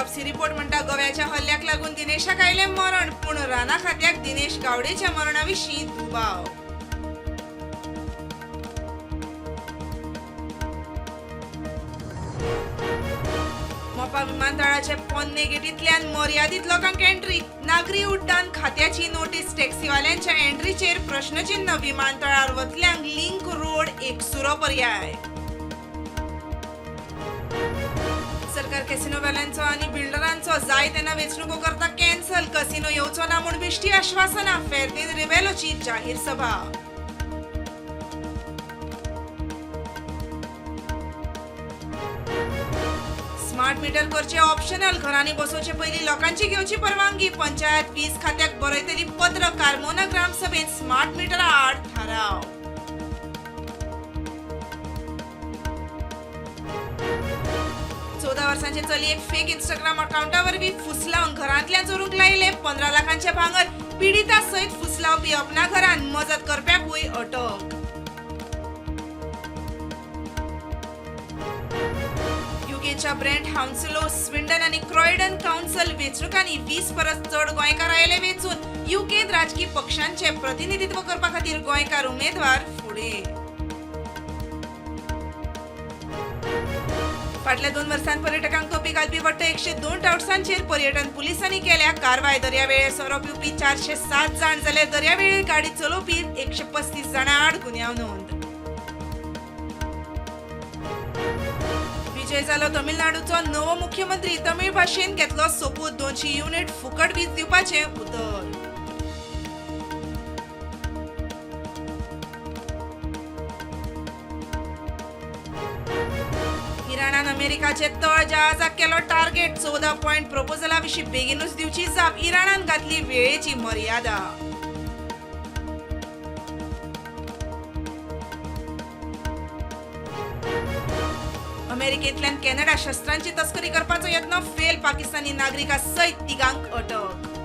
Autopsy report म्हणटा गोव्याच्या हल्ल्याक लागून दिनेशाक आयलें मरण, पूण राणा खात्याक दिनेश गावडेच्या मरणाविशीं दुबाव. मोपा विमानतळाचे पोन्ने गेटींतल्यान मर्यादीत लोकांक एंट्री. नागरी उड्डाण खात्याची नोटीस. टॅक्सीवाल्यांच्या एंट्रीचेर प्रश्नचिन्ह. विमानतळार वतल्यांक लिंक रोड एकसुरो पर्याय. सरकार कॅसिनोवाल्यांचो आनी बिल्डरांचो जाय तेन्ना वेंचणुको करता कॅन्सल. कसिनो येवचो ना म्हूण बिश्टी आश्वासनां. फेर्तीन रिबेलोची जाहीर सभा. स्मार्ट मीटर करचे ऑप्शनल. घरांनी बसोवचे पयलीं लोकांची घेवची परवानगी. पंचायत वीज खात्याक बरयतली पत्र. कार्मोना ग्रामसभेत स्मार्ट मिटरा आड थाराव. चौदा वर्सांचे चलयेक फेक इंस्टाग्राम अकाउंटावरवीं फुसलावन घरांतल्यान चोरूंक लायले. 15 लाखांचे भांगर. पिडिता सयत फुसलावपी अपना घरान मजत करप्याकूय अटक. युकेच्या ब्रेंट हाउन्सलो, स्विंडन आनी क्रॉयडन काउन्सिल वेंचणुकांनी 20 परस चड गोंयकार आयले वेंचून. युकेत राजकीय पक्षांचे प्रतिनिधित्व करपा खातीर गोंयकार उमेदवार फुडें. फाटल्या 2 वर्सांत पर्यटकांक तोपी घालपी वट्ट 102 टाउट्सांचेर पर्यटन पुलिसांनी केल्या कारवाय. दर्यावेळे सोरो पिवपी 407 जाण जाले. दर्यावेळे गाडी चलोवपी 135 जाणां आड गुन्यांव नोंद. विजय जालो तमिळनाडूचो नवो मुख्यमंत्री. तमिळ भाशेन घेतलो सोपूत. 200 युनिट फुकट वीज दिवपाचें उतर. इराणान अमेरिकाचे तळ जहाजाक केलो टार्गेट. 14 पॉइंट प्रपोजला विशीं बेगीनूच दिवची जाप. इराणान घातली वेळेची मर्यादा. अमेरिकेंतल्यान कॅनडा शस्त्रांची तस्करी करपाचो यत्न फेल. पाकिस्तानी नागरिका सयत 3 अटक.